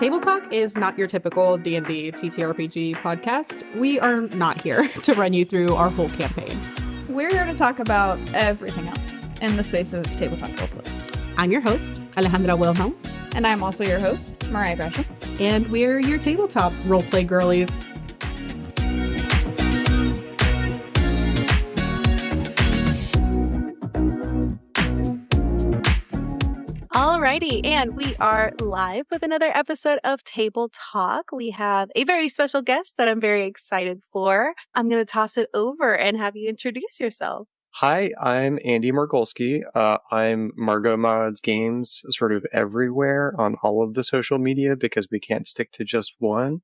Table Talk is not your typical D&D TTRPG podcast. We are not here to run you through our whole campaign. We're here to talk about everything else in the space of tabletop roleplay. I'm your host, Alejandra Wilhelm. And I'm also your host, Mariah Gresham. And we're your tabletop roleplay girlies. Alrighty, and we are live with another episode of Table Talk. We have a very special guest that I'm very excited for. I'm going to toss it over and have you introduce yourself. Hi, I'm Andie Margolskee. I'm Margot Mods Games sort of everywhere on all of the social media because we can't stick to just one.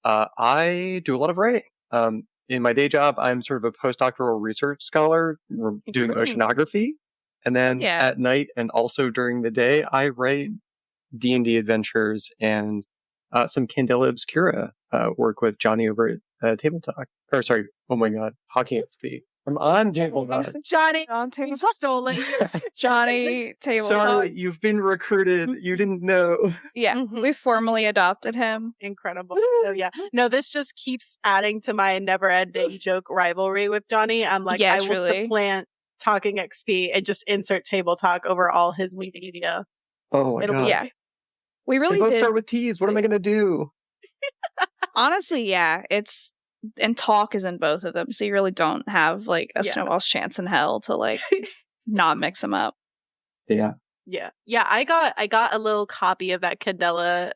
I do a lot of writing. In my day job, I'm sort of a postdoctoral research scholar doing oceanography. And then at night and also during the day, I write D&D adventures and some Candela Obscura work with Johnny over at Table Talk. Or sorry, oh my god, Hockey at Speed. I'm on Table Talk. Johnny on Table Talk. Stolen. Johnny Table Talk. Sorry, you've been recruited. You didn't know. Yeah, we formally adopted him. Incredible. Oh, yeah. No, this just keeps adding to my never-ending joke rivalry with Johnny. I'm like, I will supplant Talking XP and just insert Table Talk over all his media. Oh my god. Yeah. We really both did. Start with T's. What am I going to do? Honestly, yeah. And talk is in both of them. So you really don't have like a snowball's chance in hell to like not mix them up. Yeah. Yeah. Yeah. I got a little copy of that Candela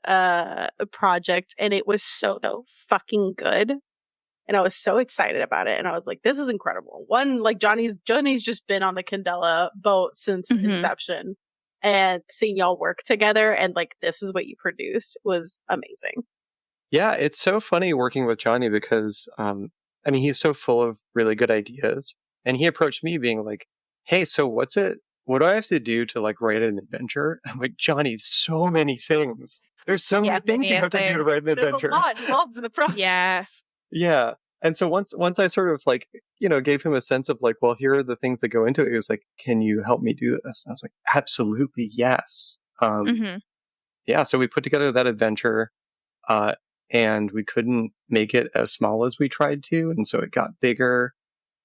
project and it was so fucking good. And I was so excited about it. And I was like, this is incredible. One, like Johnny's just been on the Candela boat since inception. And seeing y'all work together and like, this is what you produced was amazing. Yeah, it's so funny working with Johnny because, he's so full of really good ideas. And he approached me being like, hey, so what do I have to do to like write an adventure? I'm like, Johnny, so many things. There's so many things you have to do to write an adventure. There's a lot involved in the process. Yeah. Yeah. And so once I sort of like, gave him a sense of like, well, here are the things that go into it. He was like, can you help me do this? And I was like, absolutely. Yes. Yeah. So we put together that adventure, and we couldn't make it as small as we tried to. And so it got bigger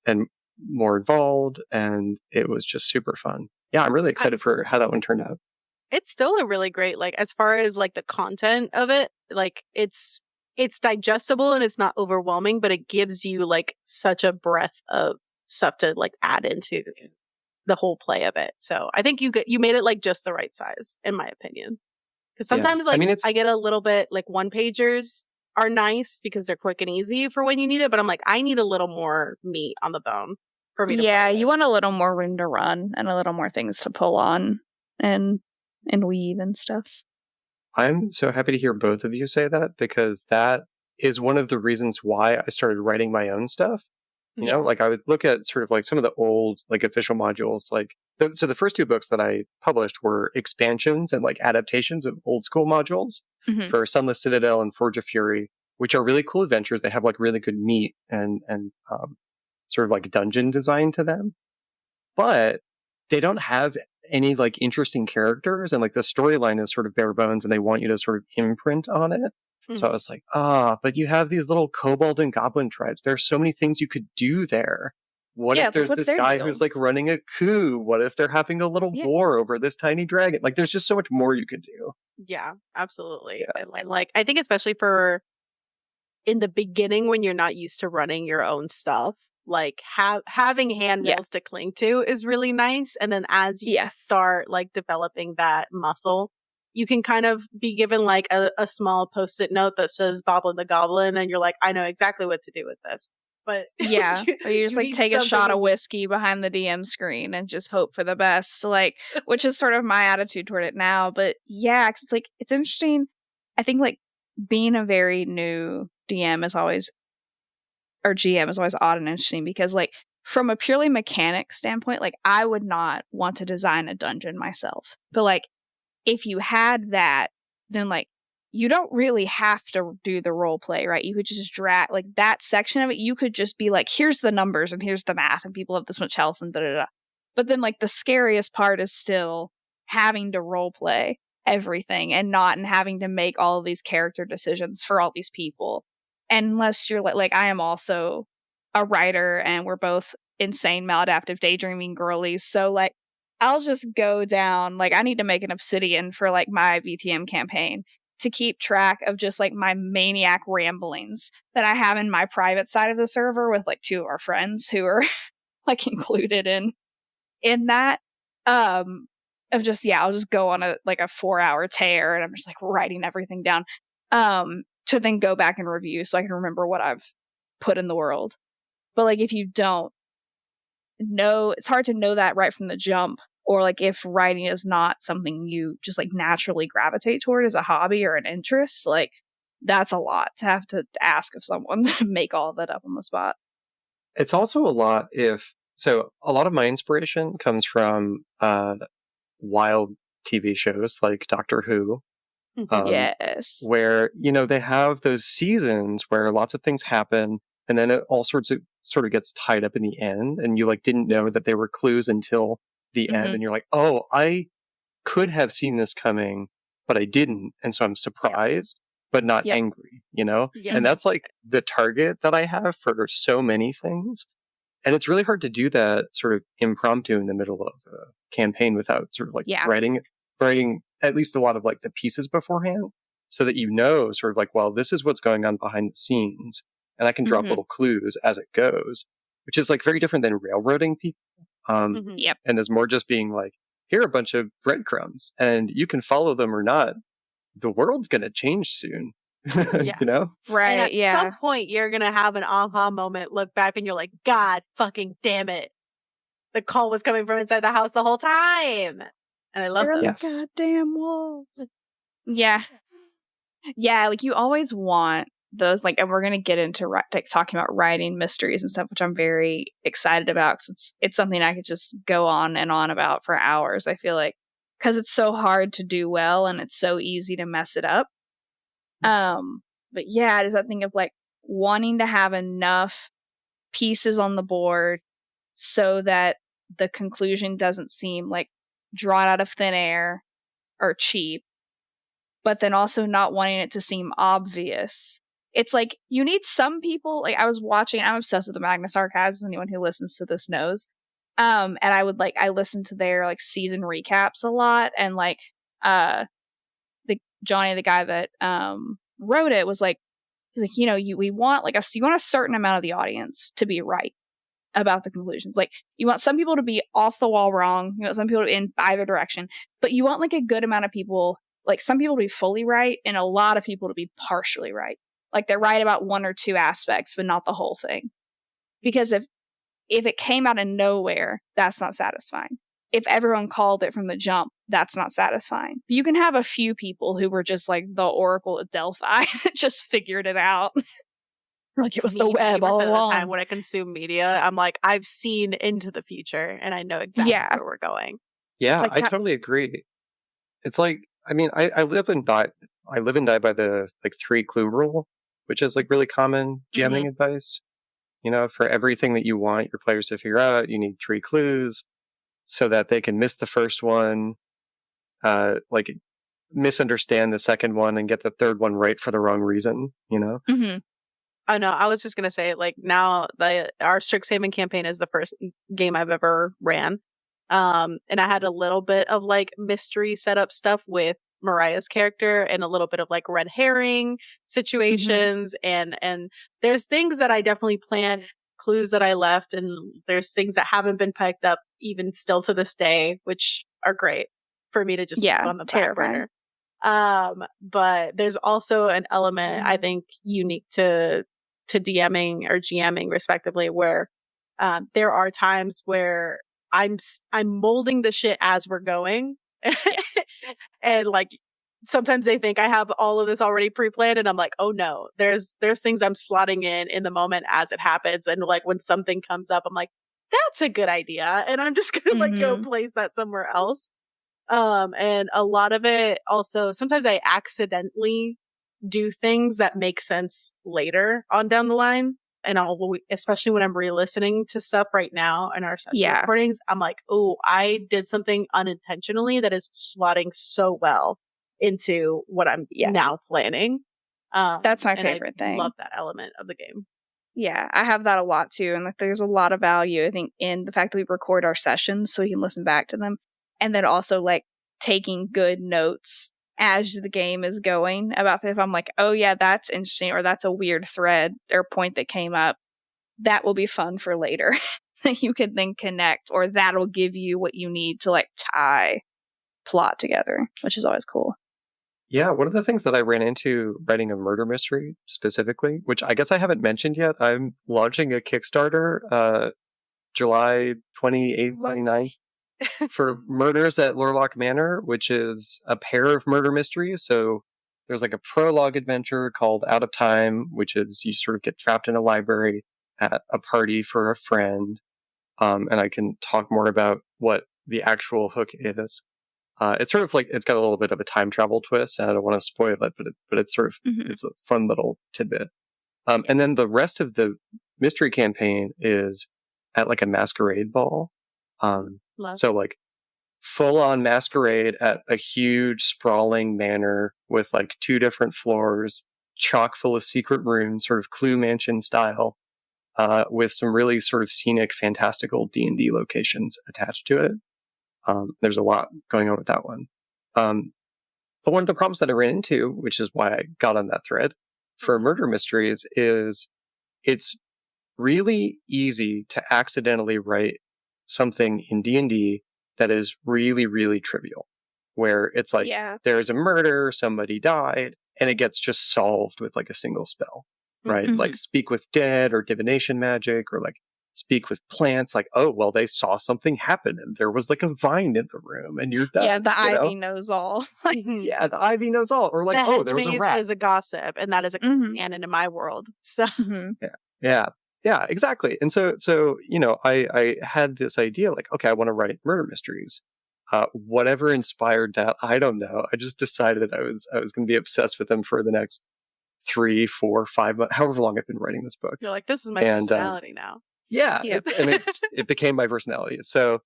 and more involved and it was just super fun. Yeah. I'm really excited for how that one turned out. It's still a really great, like, as far as like the content of it, like it's digestible and it's not overwhelming, but it gives you like such a breadth of stuff to like add into the whole play of it. So I think you made it like just the right size, in my opinion. Because sometimes I get a little bit like one pagers are nice because they're quick and easy for when you need it. But I'm like, I need a little more meat on the bone for me to play you want a little more room to run and a little more things to pull on and weave and stuff. I'm so happy to hear both of you say that because that is one of the reasons why I started writing my own stuff. You know, like I would look at sort of like some of the old like official modules. Like, so the first two books that I published were expansions and like adaptations of old school modules for Sunless Citadel and Forge of Fury, which are really cool adventures. They have like really good meat and sort of like dungeon design to them, but they don't have any like interesting characters and like the storyline is sort of bare bones and they want you to sort of imprint on it. So I was like, but you have these little kobold and goblin tribes. There's so many things you could do there. What if there's this guy who's like running a coup? What if they're having a little war over this tiny dragon? Like there's just so much more you could do. Yeah, absolutely. Yeah. And like, I think especially for in the beginning when you're not used to running your own stuff, like having handles to cling to is really nice. And then as you start like developing that muscle, you can kind of be given like a small post-it note that says Boblin the Goblin. And you're like, I know exactly what to do with this. But or you just like take a shot of whiskey behind the DM screen and just hope for the best, like, which is sort of my attitude toward it now. But yeah, 'cause it's like, it's interesting. I think like being a very new DM is always, or GM is always odd and interesting because like from a purely mechanic standpoint, like I would not want to design a dungeon myself. But like if you had that, then like you don't really have to do the role play, right? You could just drag like that section of it. You could just be like, here's the numbers and here's the math and people have this much health and da da da. But then like the scariest part is still having to role play. everything and not and having to make all of these character decisions for all these people. Unless you're like I am also a writer and we're both insane maladaptive daydreaming girlies. So like I'll just go down, like I need to make an obsidian for like my VTM campaign to keep track of just like my maniac ramblings that I have in my private side of the server with like 2 of our friends who are like included in that. Of just, I'll just go on a 4-hour tear and I'm just like writing everything down. To then go back and review so I can remember what I've put in the world. But like if you don't know, it's hard to know that right from the jump, or like if writing is not something you just like naturally gravitate toward as a hobby or an interest, like that's a lot to have to ask of someone to make all of that up on the spot. It's also a lot so a lot of my inspiration comes from wild TV shows like Doctor Who. Yes. Where, they have those seasons where lots of things happen and then it all sort of gets tied up in the end and you like didn't know that they were clues until the end and you're like, oh, I could have seen this coming, but I didn't. And so I'm surprised, but not angry, Yes. And that's like the target that I have for so many things. And it's really hard to do that sort of impromptu in the middle of a campaign without sort of like writing at least a lot of like the pieces beforehand so that sort of like, well, this is what's going on behind the scenes. And I can drop little clues as it goes, which is like very different than railroading people. And is more just being like, here are a bunch of breadcrumbs and you can follow them or not. The world's going to change soon. Right. And at some point you're going to have an aha moment, look back and you're like, God fucking damn it. The call was coming from inside the house the whole time. And I love those. Goddamn walls. Yeah. Yeah. Like you always want those, like, and we're going to get into like talking about writing mysteries and stuff, which I'm very excited about because it's something I could just go on and on about for hours. I feel like because it's so hard to do well and it's so easy to mess it up. But yeah, there's that thing of like wanting to have enough pieces on the board so that the conclusion doesn't seem like drawn out of thin air or cheap, but then also not wanting it to seem obvious. It's like you need some people, like I'm obsessed with the Magnus Archives, as anyone who listens to this knows. And I listen to their like season recaps a lot, and like Johnny, the guy that wrote it, was like, he's like, we want you want a certain amount of the audience to be right about the conclusions. Like you want some people to be off the wall wrong, you want some people to be in either direction, but you want like a good amount of people, like some people to be fully right and a lot of people to be partially right. Like they're right about 1 or 2 aspects, but not the whole thing. Because if it came out of nowhere, that's not satisfying. If everyone called it from the jump, that's not satisfying. You can have a few people who were just like the Oracle at Delphi that just figured it out. Like it was the web all along. Of the time when I consume media, I'm like, I've seen into the future and I know exactly where we're going. Yeah, like I totally agree. It's like, I mean, I live and die by the like 3 clue rule, which is like really common GMing advice. For everything that you want your players to figure out, you need 3 clues so that they can miss the first one, like misunderstand the second one and get the third one right for the wrong reason, Oh no, I was just gonna say, like, now our Strixhaven campaign is the first game I've ever ran. And I had a little bit of like mystery setup stuff with Mariah's character and a little bit of like red herring situations and there's things that I definitely planned, clues that I left, and there's things that haven't been picked up even still to this day, which are great for me to just keep on the back burner. But there's also an element I think unique to DMing or GMing respectively, where there are times where I'm molding the shit as we're going. And like sometimes they think I have all of this already pre-planned and I'm like, oh no, there's things I'm slotting in the moment as it happens. And like when something comes up, I'm like, that's a good idea. And I'm just gonna like go place that somewhere else. And a lot of it also, sometimes I accidentally do things that make sense later on down the line. And especially when I'm re-listening to stuff right now in our session recordings, I'm like, oh, I did something unintentionally that is slotting so well into what I'm now planning. That's my favorite thing. Love that element of the game. Yeah, I have that a lot too. And like, there's a lot of value, I think, in the fact that we record our sessions so we can listen back to them. And then also like taking good notes as the game is going about if I'm like, oh yeah, that's interesting, or that's a weird thread or point that came up. That will be fun for later that you can then connect, or that'll give you what you need to like tie plot together, which is always cool. Yeah, one of the things that I ran into writing a murder mystery specifically, which I guess I haven't mentioned yet, I'm launching a Kickstarter July 28th, 29th for Murders at Lurlock Manor, which is a pair of murder mysteries. So there's like a prologue adventure called Out of Time, which is you sort of get trapped in a library at a party for a friend. And I can talk more about what the actual hook is. It's sort of like, it's got a little bit of a time travel twist, and I don't want to spoil it, but it's sort of, it's a fun little tidbit. And then the rest of the mystery campaign is at like a masquerade ball. So like full on masquerade at a huge sprawling manor with like 2 different floors, chock full of secret rooms, sort of Clue Mansion style, with some really sort of scenic, fantastical D&D locations attached to it. There's a lot going on with that one. But one of the problems that I ran into, which is why I got on that thread for murder mysteries, is it's really easy to accidentally write something in D&D that is really, really trivial, where it's like, there's a murder, somebody died, and it gets just solved with like a single spell, right? Like speak with dead or divination magic, or like speak with plants, like, oh, well, they saw something happen and there was like a vine in the room and you're done. Yeah, the ivy knows all. Yeah, the ivy knows all. Or like, oh, there was a rat. Is a gossip, and that is a canon in my world. So yeah, exactly. And so you know, I had this idea, like, okay, I want to write murder mysteries. Whatever inspired that, I don't know. I just decided I was going to be obsessed with them for the next 3, 4, 5 months, however long I've been writing this book. You're like, this is my personality now. Yeah, it became my personality. So,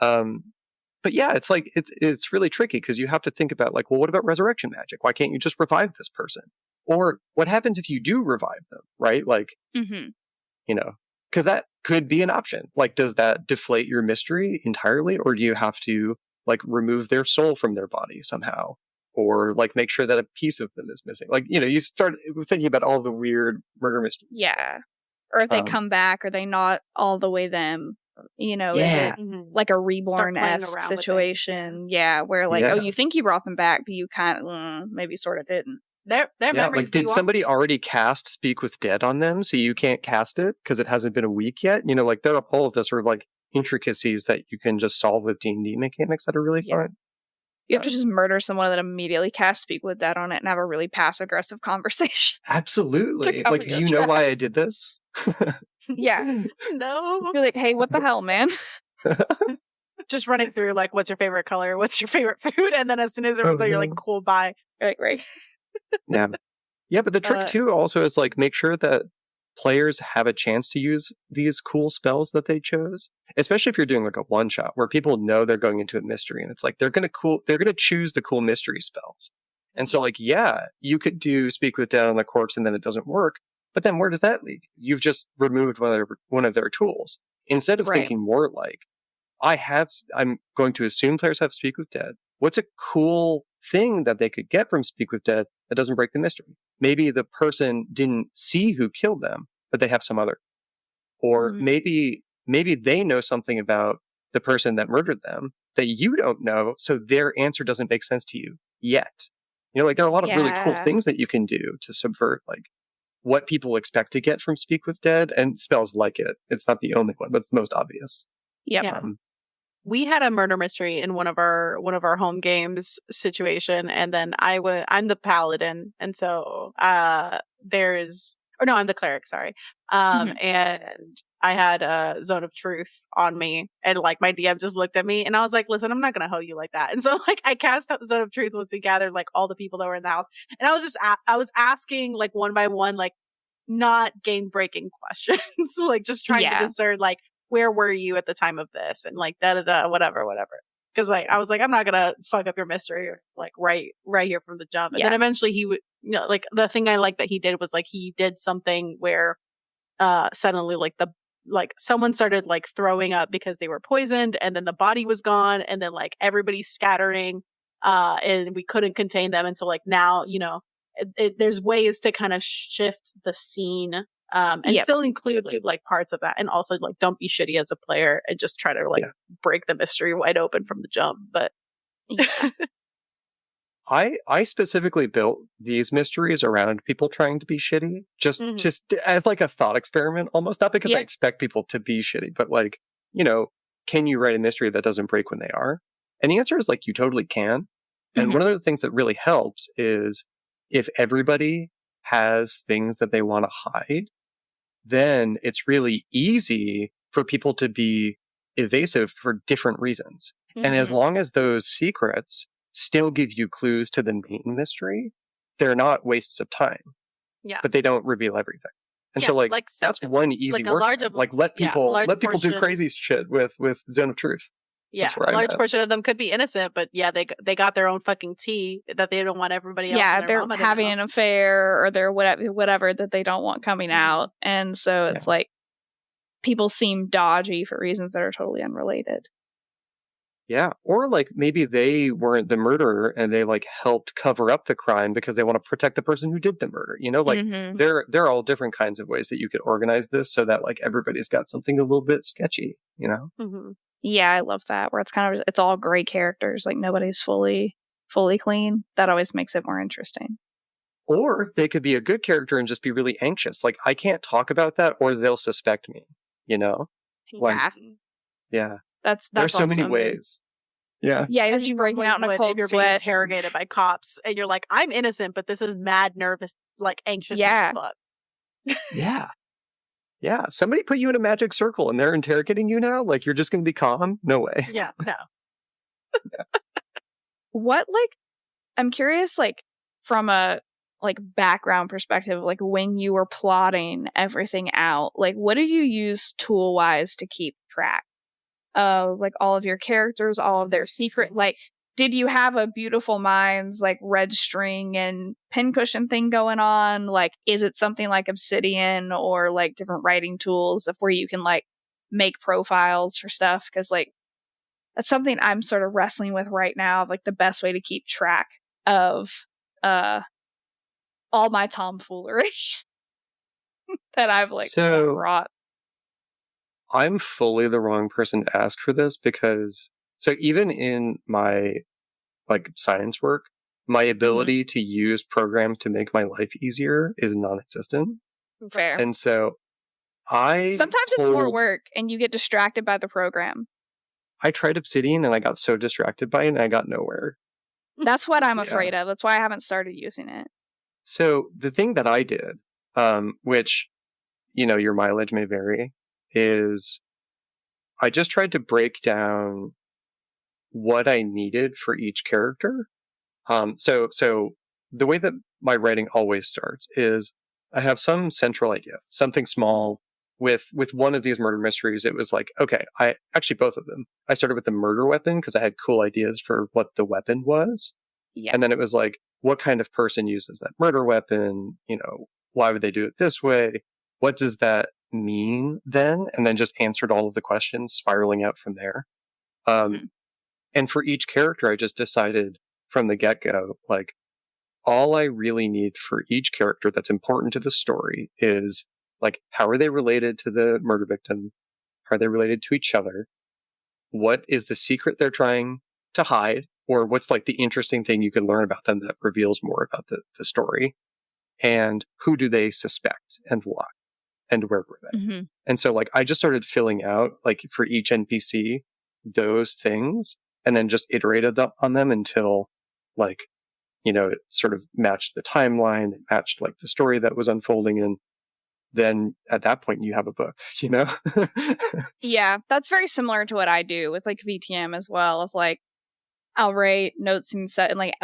but yeah, it's like, it's really tricky because you have to think about like, well, what about resurrection magic? Why can't you just revive this person? Or what happens if you do revive them, right? Like, you know, because that could be an option. Like, does that deflate your mystery entirely? Or do you have to like remove their soul from their body somehow? Or like make sure that a piece of them is missing? Like, you know, you start thinking about all the weird murder mysteries. Yeah. Or if they come back, are they not all the way them? You know, is it like a reborn-esque situation? Yeah, where like, oh, you think you brought them back, but you kind of maybe sort of didn't. Their memories. Like, did somebody already cast Speak with Dead on them, so you can't cast it because it hasn't been a week yet? You know, like there are all of the sort of like intricacies that you can just solve with D&D mechanics that are really fun. You have to just murder someone that immediately cast Speak with Dead on it and have a really passive-aggressive conversation. Absolutely. Like, do you know why I did this? Yeah. No. You're like, hey, what the hell, man? Just running through, like, what's your favorite color? What's your favorite food? And then as soon as it runs out, you're like, cool, bye. You're like, right. Yeah, but the trick, too, also is, like, make sure that players have a chance to use these cool spells that they chose, especially if you're doing like a one shot where people know they're going into a mystery and it's like they're going to choose the cool mystery spells. And so like, yeah, you could do Speak with Dead on the Corpse and then it doesn't work, but then where does that lead? You've just removed one of their tools. Instead of thinking more like, I'm going to assume players have Speak with Dead. What's a cool thing that they could get from Speak with Dead that doesn't break the mystery? Maybe the person didn't see who killed them, but they have some other. Or maybe they know something about the person that murdered them that you don't know, so their answer doesn't make sense to you yet. You know, like there are a lot of really cool things that you can do to subvert like what people expect to get from Speak with Dead, and spells like it. It's not the only one, but it's the most obvious. Yeah. We had a murder mystery in one of our home games situation, and then I'm the paladin, and so I'm the cleric, sorry. And I had a Zone of Truth on me, and like my DM just looked at me, and I was like, "Listen, I'm not gonna hoe you like that." And so like I cast out the Zone of Truth once we gathered like all the people that were in the house, and I was just I was asking like one by one, like not game breaking questions, like just trying to discern like, where were you at the time of this? And like, whatever. Because like I was like, I'm not gonna fuck up your mystery like right here from the jump. And then eventually he would, like the thing I like that he did was like he did something where suddenly like someone started like throwing up because they were poisoned, and then the body was gone, and then like everybody's scattering, and we couldn't contain them. And so like now, there's ways to kind of shift the scene. And still include like parts of that, and also like don't be shitty as a player and just try to like break the mystery wide open from the jump. But I specifically built these mysteries around people trying to be shitty, just as like a thought experiment, almost, not because I expect people to be shitty, but like, can you write a mystery that doesn't break when they are? And the answer is like, you totally can. And one of the things that really helps is if everybody has things that they want to hide, then it's really easy for people to be evasive for different reasons. And as long as those secrets still give you clues to the main mystery, they're not wastes of time. Yeah. But they don't reveal everything. And so that's one easy work. Like let people do crazy shit with Zone of Truth. Yeah, a large portion of them could be innocent, but they got their own fucking tea that they don't want everybody else. Yeah, they're having an affair, or they're whatever that they don't want coming out, and so it's like people seem dodgy for reasons that are totally unrelated. Yeah, or like maybe they weren't the murderer and they like helped cover up the crime because they want to protect the person who did the murder. There are all different kinds of ways that you could organize this so that like everybody's got something a little bit sketchy. Yeah, I love that, where it's all gray characters, like nobody's fully clean. That always makes it more interesting. Or they could be a good character and just be really anxious. Like, I can't talk about that or they'll suspect me, Like, yeah. That's There's so many ways. Yeah. Yeah, as you break out in a cold if you're sweat. being interrogated by cops and you're like, I'm innocent, but this is mad nervous, like anxious as fuck. Yeah. Yeah, somebody put you in a magic circle and they're interrogating you now? Like, you're just going to be calm? No way. Yeah, no. What, I'm curious, from a, background perspective, when you were plotting everything out, what did you use tool-wise to keep track of, all of your characters, all of their secret, did you have a Beautiful Minds, red string and pincushion thing going on? Is it something like Obsidian or, different writing tools where you can, make profiles for stuff? Because, that's something I'm sort of wrestling with right now, of, the best way to keep track of all my tomfoolery that I've, brought. I'm fully the wrong person to ask for this because, so even in my science work, my ability to use programs to make my life easier is non-existent. Fair. And so sometimes it's more work and you get distracted by the program. I tried Obsidian and I got so distracted by it and I got nowhere. That's what I'm afraid of. That's why I haven't started using it. So the thing that I did, which, your mileage may vary, is I just tried to break down what I needed for each character. So the way that my writing always starts is I have some central idea, something small. With one of these murder mysteries, it was okay, both of them. I started with the murder weapon because I had cool ideas for what the weapon was. Yeah. And then it was what kind of person uses that murder weapon? Why would they do it this way? What does that mean then? And then just answered all of the questions, spiraling out from there. And for each character, I just decided from the get-go, all I really need for each character that's important to the story is, how are they related to the murder victim? How are they related to each other? What is the secret they're trying to hide? Or what's the interesting thing you can learn about them that reveals more about the story? And who do they suspect and why? And where were they? Mm-hmm. And so I just started filling out for each NPC those things and then just iterated on them until it sort of matched the timeline, it matched the story that was unfolding, and then at that point you have a book, Yeah, that's very similar to what I do with VTM as well. Of I'll write notes and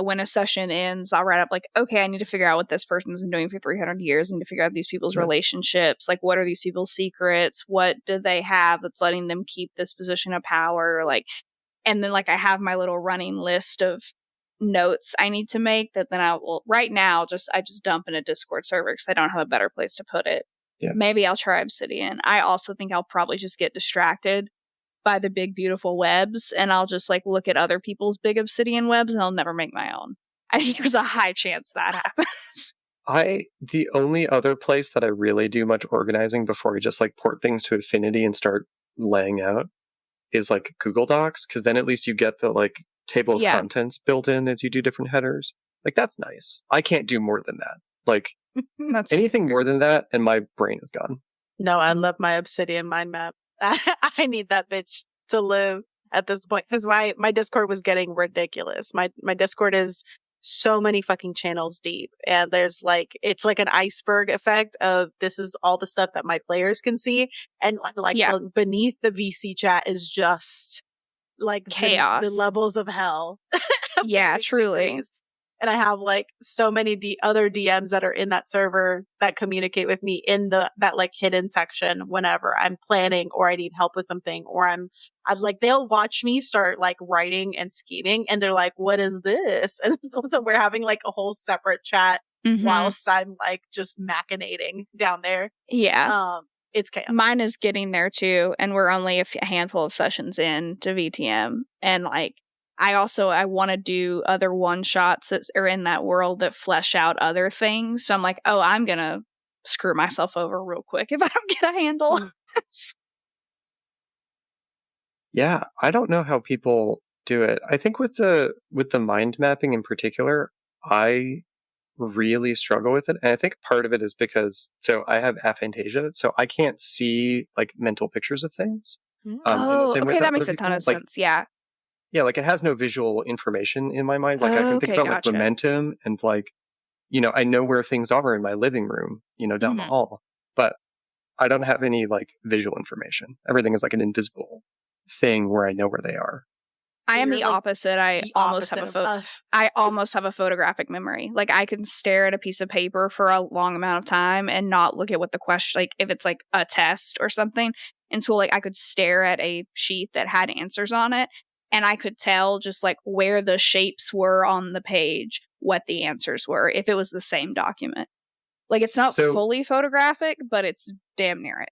when a session ends, I'll write up okay, I need to figure out what this person's been doing for 300 years. I need to figure out these people's relationships. What are these people's secrets? What do they have that's letting them keep this position of power? And then like I have my little running list of notes I need to make that then I will right now I just dump in a Discord server because I don't have a better place to put it. Yeah. Maybe I'll try Obsidian. I also think I'll probably just get distracted by the big beautiful webs and I'll just like look at other people's big Obsidian webs and I'll never make my own. I think there's a high chance that happens. The only other place that I really do much organizing before I just like port things to Affinity and start laying out is like Google Docs, because then at least you get the like table of contents built in as you do different headers. Like that's nice. I can't do more than that. Like That's anything more than that and my brain is gone. No, I love my Obsidian mind map. I need that bitch to live at this point because my Discord was getting ridiculous. My Discord is so many fucking channels deep, and there's like it's like an iceberg effect of this is all the stuff that my players can see, and beneath the VC chat is just like chaos, the levels of hell. Yeah, truly. And I have like so many other DMs that are in that server that communicate with me in that like hidden section whenever I'm planning or I need help with something or I'm like, they'll watch me start like writing and scheming and they're like, what is this? And so we're having like a whole separate chat whilst I'm like just machinating down there. Yeah. It's chaos. Mine is getting there too. And we're only a handful of sessions in to VTM. And like, I want to do other one-shots that are in that world that flesh out other things. So I'm like, oh, I'm going to screw myself over real quick if I don't get a handle. Yeah, I don't know how people do it. I think with the mind mapping in particular, I really struggle with it. And I think part of it is because, so I have aphantasia, so I can't see like mental pictures of things. Okay, that makes a ton of sense. Yeah. Yeah, like it has no visual information in my mind. Like I can think about like momentum and like, you know, I know where things are in my living room, you know, down the hall, but I don't have any like visual information. Everything is like an invisible thing where I know where they are. So I am the opposite. I almost have a photographic memory. Like I can stare at a piece of paper for a long amount of time and not look at what the question, like if it's like a test or something, until like I could stare at a sheet that had answers on it. And I could tell just like where the shapes were on the page, what the answers were, if it was the same document. Like it's not fully photographic, but it's damn near it.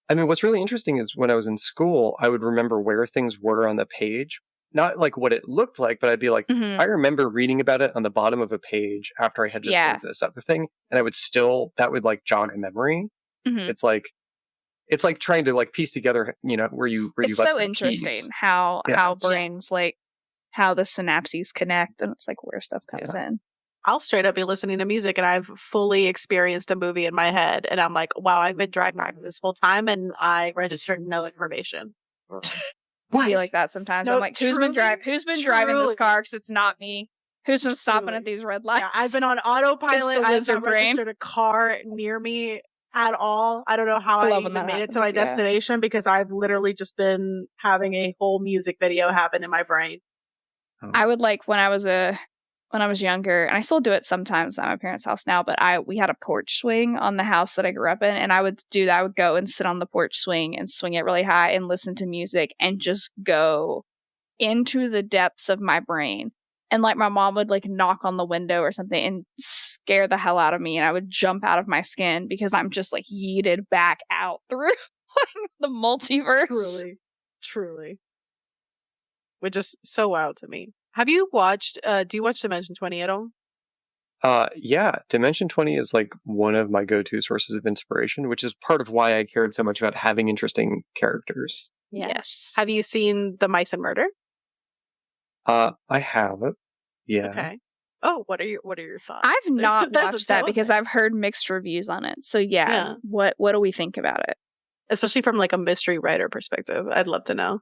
I mean, what's really interesting is when I was in school, I would remember where things were on the page, not like what it looked like, but I'd be like, I remember reading about it on the bottom of a page after I had just learned this other thing. And I would that would like jog a memory. It's like trying to like piece together, you know, where you it's so interesting how brains like how the synapses connect and it's like where stuff comes in. I'll straight up be listening to music and I've fully experienced a movie in my head and I'm like, wow, I've been driving this whole time and I registered no information. I feel like that sometimes. I'm like, who's been driving this car? Because it's not me. Who's been stopping at these red lights? Yeah, I've been on autopilot. I've not registered a car near me at all. I don't know how I even made it to my destination because I've literally just been having a whole music video happen in my brain. I would like when I was younger, and I still do it sometimes at my parents' house now, but we had a porch swing on the house that I grew up in, and I would do that. I would go and sit on the porch swing and swing it really high and listen to music and just go into the depths of my brain. And like my mom would like knock on the window or something and scare the hell out of me. And I would jump out of my skin because I'm just like yeeted back out through the multiverse. Truly. Which is so wild to me. Have you watched, do you watch Dimension 20 at all? Yeah, Dimension 20 is like one of my go-to sources of inspiration, which is part of why I cared so much about having interesting characters. Yes. Have you seen The Mice and Murder? I have it. Yeah. Okay. Oh, what are your thoughts? I've not watched that because I've heard mixed reviews on it. So yeah. What do we think about it? Especially from like a mystery writer perspective. I'd love to know.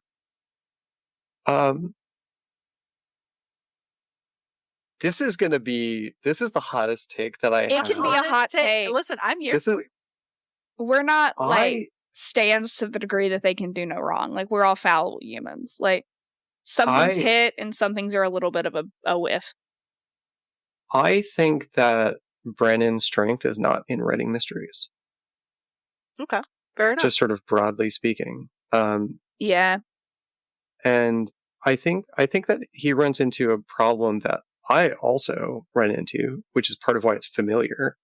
This is the hottest take that I have. It can be a hot take. Listen, I'm here. We're not like stands to the degree that they can do no wrong. Like we're all fallible humans. Like some things hit and some things are a little bit of a whiff. I think that Brennan's strength is not in writing mysteries. Okay, fair enough. Just sort of broadly speaking. Yeah. And I think that he runs into a problem that I also run into, which is part of why it's familiar,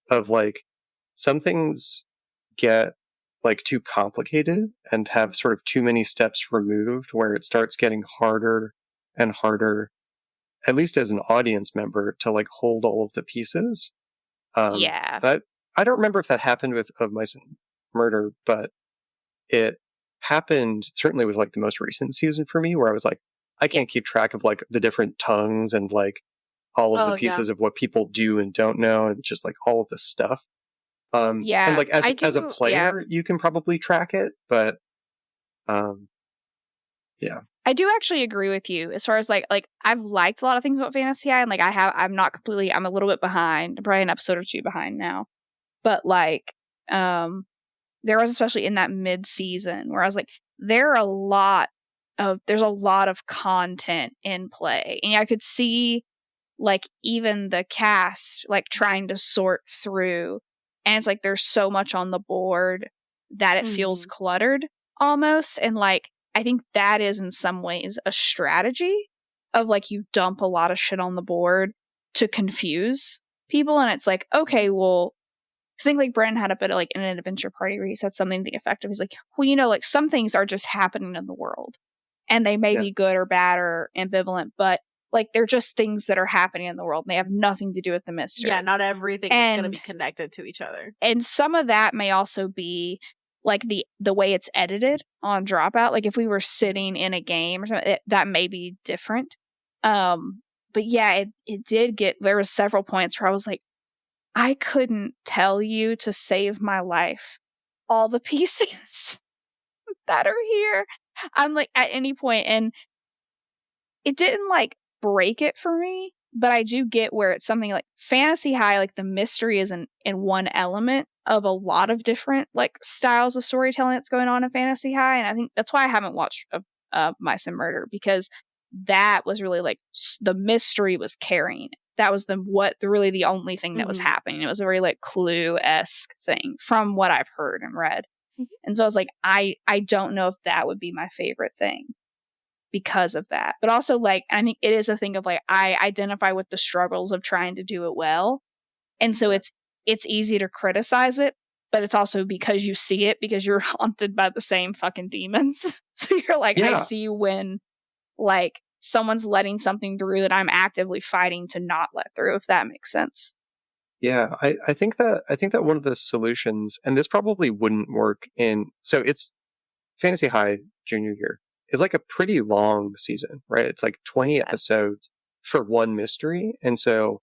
of like some things get like too complicated and have sort of too many steps removed where it starts getting harder and harder, at least as an audience member, to like hold all of the pieces. Yeah. But I don't remember if that happened with Of Mice and Murder, but it happened certainly with like the most recent season for me, where I was like, I can't keep track of like the different tongues and like all of the pieces of what people do and don't know, and just like all of this stuff. And like as a player, you can probably track it, but yeah. I do actually agree with you as far as like I've liked a lot of things about Fantasy Eye, and like I'm not completely, I'm a little bit behind. I'm probably an episode or two behind now. But like there was, especially in that mid-season, where I was like, there's a lot of content in play. And I could see like even the cast like trying to sort through, and it's like there's so much on the board that it feels cluttered almost. And like I think that is in some ways a strategy of like you dump a lot of shit on the board to confuse people. And it's like, okay, well, I think like Brennan had a bit of like in an adventure party where he said something to the effect of, he's like, well, you know, like some things are just happening in the world and they may be good or bad or ambivalent, but like they're just things that are happening in the world and they have nothing to do with the mystery. Yeah, not everything is going to be connected to each other. And some of that may also be like the way it's edited on Dropout. Like if we were sitting in a game or something, that may be different. But yeah, it did get, there was several points where I was like, I couldn't tell you to save my life all the pieces that are here. I'm like at any point, and it didn't like break it for me, but I do get where it's something like Fantasy High, like the mystery is in one element of a lot of different like styles of storytelling that's going on in Fantasy High. And I think that's why I haven't watched Mice and Murder, because that was really like the mystery was carrying it. That was really the only thing that was happening. It was a very like Clue-esque thing from what I've heard and read. And so I was like, I don't know if that would be my favorite thing because of that. But also like, I think it is a thing of like, I identify with the struggles of trying to do it well. And so it's easy to criticize it, but it's also because you see it, because you're haunted by the same fucking demons. So you're like, I see when like someone's letting something through that I'm actively fighting to not let through, if that makes sense. Yeah, I think that one of the solutions, and this probably wouldn't work so it's Fantasy High junior year is like a pretty long season, right? It's like 20 episodes for one mystery. And so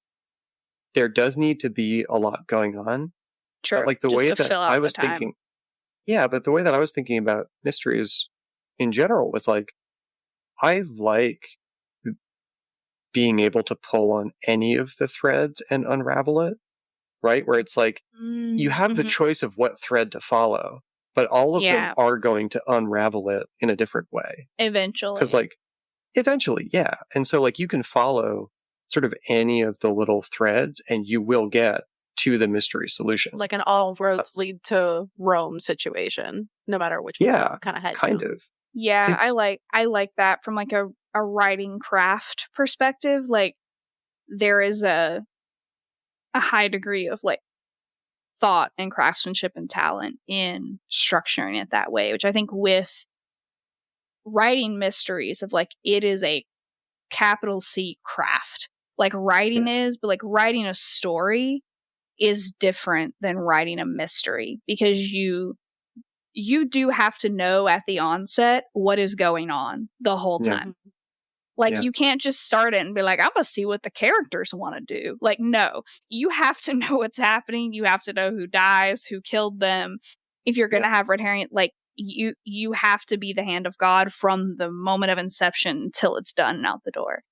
there does need to be a lot going on. Sure. But like the way that I was thinking, but the way that I was thinking about mysteries in general was like, I like being able to pull on any of the threads and unravel it, right? Where it's like, you have the choice of what thread to follow, but all of them are going to unravel it in a different way. Eventually. Because like, eventually, yeah. And so like you can follow sort of any of the little threads and you will get to the mystery solution. Like an all roads lead to Rome situation, no matter which way you kind of head kind down. of. Yeah, I like that from like a writing craft perspective. Like there is a high degree of like thought and craftsmanship and talent in structuring it that way, which I think with writing mysteries of like, it is a capital C craft. Like writing is, but like writing a story is different than writing a mystery, because you do have to know at the onset what is going on the whole time. Like you can't just start it and be like, I'm gonna see what the characters want to do. Like, no, you have to know what's happening. You have to know who dies, who killed them. If you're gonna have red herring, like you have to be the hand of God from the moment of inception until it's done and out the door.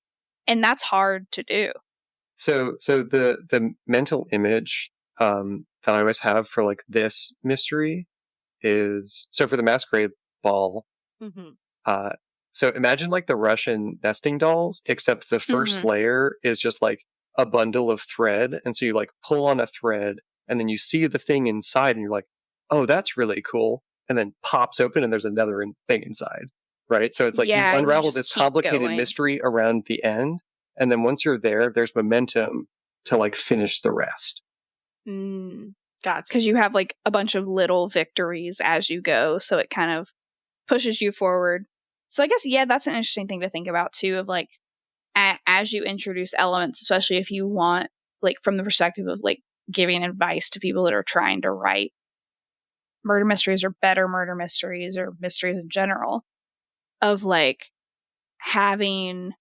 And that's hard to do. So the mental image that I always have for like this mystery is, so for the masquerade ball, so imagine like the Russian nesting dolls, except the first layer is just like a bundle of thread. And so you like pull on a thread and then you see the thing inside and you're like, oh, that's really cool. And then pops open and there's another thing inside. right? So it's like you Yeah, you unravel just this keep complicated going. mystery around the end, and then once you're there, there's momentum to like finish the rest. Gotcha. Because you have like a bunch of little victories as you go, so it kind of pushes you forward. So I guess, yeah, that's an interesting thing to think about too, of like as you introduce elements, especially if you want, like, from the perspective of like giving advice to people that are trying to write murder mysteries or better murder mysteries or mysteries in general, of like having,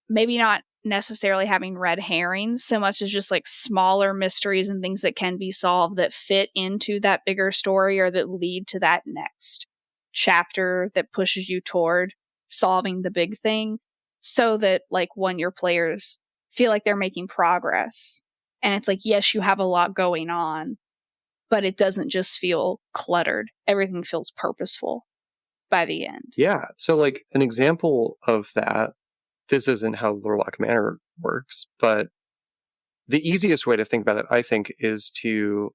maybe not necessarily having red herrings so much as just like smaller mysteries and things that can be solved that fit into that bigger story or that lead to that next chapter that pushes you toward solving the big thing, so that like when your players feel like they're making progress, and it's like, yes, you have a lot going on, but it doesn't just feel cluttered. Everything feels purposeful by the end. Yeah. So like an example of that, this isn't how Lorlock Manor works, but the easiest way to think about it, I think, is to,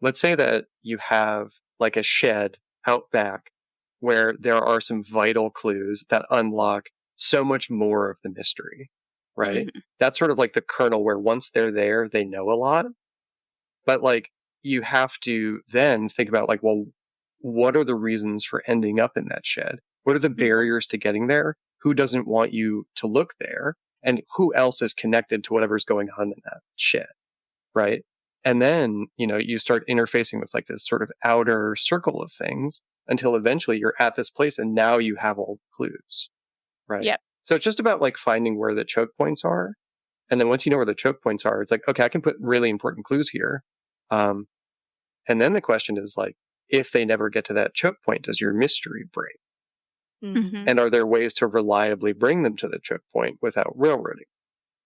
let's say that you have like a shed out back where there are some vital clues that unlock so much more of the mystery, right? Mm-hmm. That's sort of like the kernel where once they're there, they know a lot. But like you have to then think about like, well, what are the reasons for ending up in that shed? What are the barriers to getting there? Who doesn't want you to look there? And who else is connected to whatever's going on in that shed, right? And then, you start interfacing with like this sort of outer circle of things until eventually you're at this place and now you have all the clues, right? Yep. So it's just about like finding where the choke points are. And then once you know where the choke points are, it's like, okay, I can put really important clues here. And then the question is like, if they never get to that choke point, does your mystery break? Mm-hmm. And are there ways to reliably bring them to the choke point without railroading?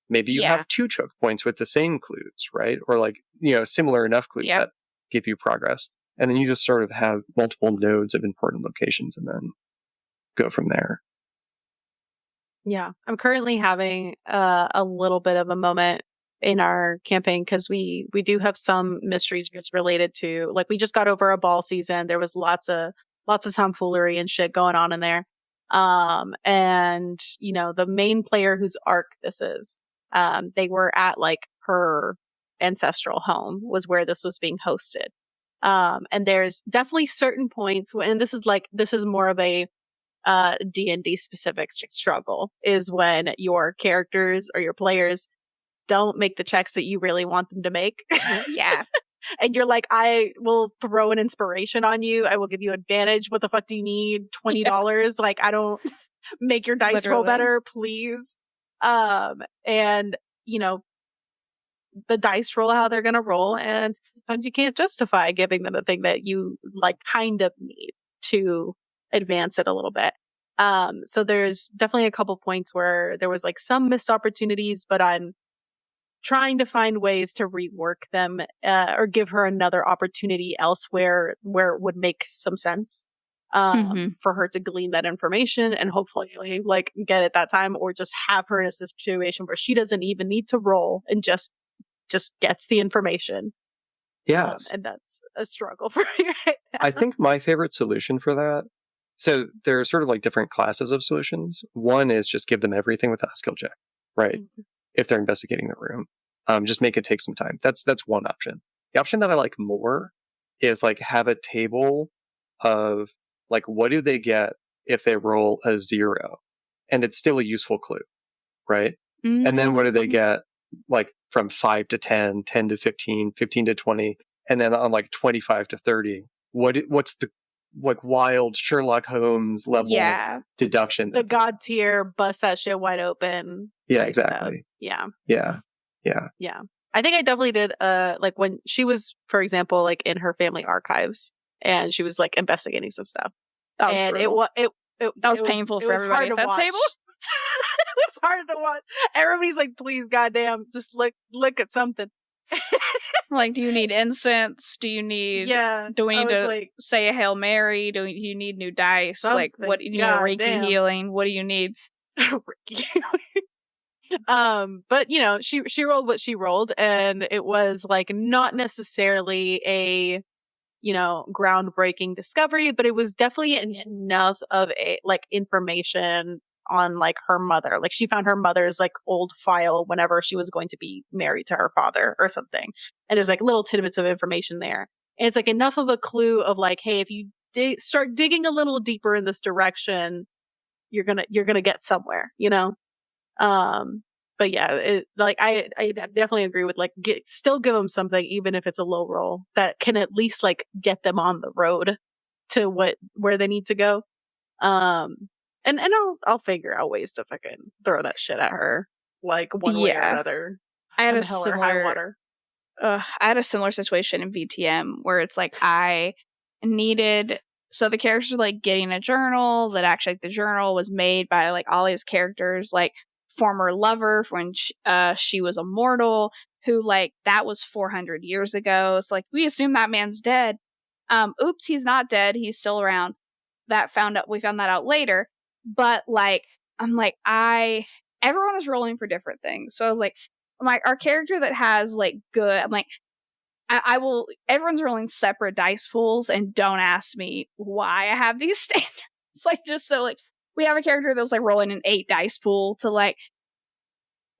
Maybe you have 2 choke points with the same clues, right? Or like, similar enough clues that give you progress. And then you just sort of have multiple nodes of important locations and then go from there. Yeah. I'm currently having a little bit of a moment in our campaign because we do have some mysteries just related to, like, we just got over a ball season. There was lots of tomfoolery and shit going on in there. And the main player whose arc this is, they were at like her ancestral home was where this was being hosted. And there's definitely certain points and this is more of a D&D specific struggle, is when your characters or your players don't make the checks that you really want them to make. Yeah. And you're like, I will throw an inspiration on you. I will give you advantage. What the fuck do you need? $20? Like, I don't make your dice roll better, please. And the dice roll how they're going to roll. And sometimes you can't justify giving them the thing that you like kind of need to advance it a little bit. So there's definitely a couple points where there was like some missed opportunities, but I'm trying to find ways to rework them, or give her another opportunity elsewhere where it would make some sense, for her to glean that information and hopefully like get it that time, or just have her in a situation where she doesn't even need to roll and just gets the information. Yes. And that's a struggle for me right now. I think my favorite solution for that, so there are sort of like different classes of solutions. One is just give them everything with a skill check, right? Mm-hmm. If they're investigating the room, just make it take some time. That's one option. The option that I like more is like have a table of like, what do they get if they roll a 0? And it's still a useful clue, right? Mm-hmm. And then what do they get like from 5 to 10, 10 to 15, 15 to 20, and then on like 25 to 30, what's the like wild Sherlock Holmes level deduction? The god tier, bust that shit wide open. Yeah, exactly. Yeah. I think I definitely did like when she was, for example, like in her family archives and she was like investigating some stuff. That was and brutal. It was painful for everybody at that table. It was hard to watch. Everybody's like, please, goddamn, just look at something. Like, do you need incense? Do you need? Yeah. Do we need to say a Hail Mary? Do you need new dice? Something. Like, what do you need? A Reiki healing? What do you need? Reiki healing. But she rolled what she rolled, and it was like not necessarily a groundbreaking discovery, but it was definitely enough of a information on her mother. She found her mother's old file whenever she was going to be married to her father or something. And there's little tidbits of information there. And it's enough of a clue of hey, if you start digging a little deeper in this direction, you're gonna get somewhere, But yeah, I definitely agree with still give them something, even if it's a low roll that can at least get them on the road to where they need to go. And I'll figure out ways to fucking throw that shit at her one way or another. I had I had a similar situation in VTM where it's I needed. So the characters are getting a journal that actually the journal was made by all these characters former lover when she was immortal, who that was 400 years ago. So we assume that man's dead. Oops, he's not dead. He's still around. We found that out later. But everyone was rolling for different things. So I was our character that has good, I will, everyone's rolling separate dice pools and don't ask me why I have these standards. Just so we have a character that was rolling an 8 dice pool to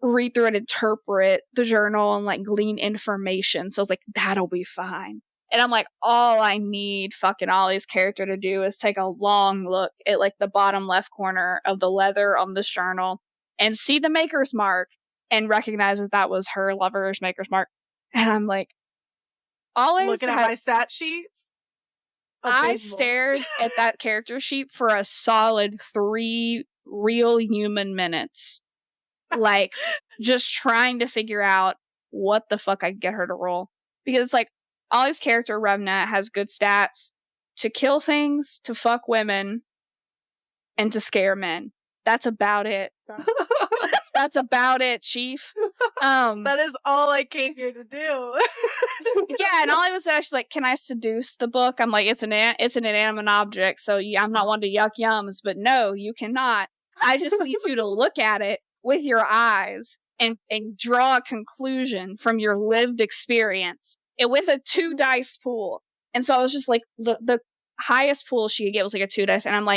read through and interpret the journal and glean information. So I was that'll be fine. And I'm all I need fucking Ollie's character to do is take a long look at the bottom left corner of the leather on this journal and see the maker's mark and recognize that was her lover's maker's mark. And I'm Ollie's looking at my stat sheets. I stared at that character sheet for a solid 3 real human minutes. Just trying to figure out what the fuck I could get her to roll. Because Ollie's character, Revna, has good stats to kill things, to fuck women, and to scare men. That's about it. That's about it, Chief. That is all I came here to do. Yeah, and Ollie was there. She's can I seduce the book? I'm it's an inanimate object, so yeah, I'm not one to yuck yums, but no, you cannot. I just need you to look at it with your eyes and draw a conclusion from your lived experience. And with a 2 dice pool. And so I was just the highest pool she could get was a 2 dice. And I'm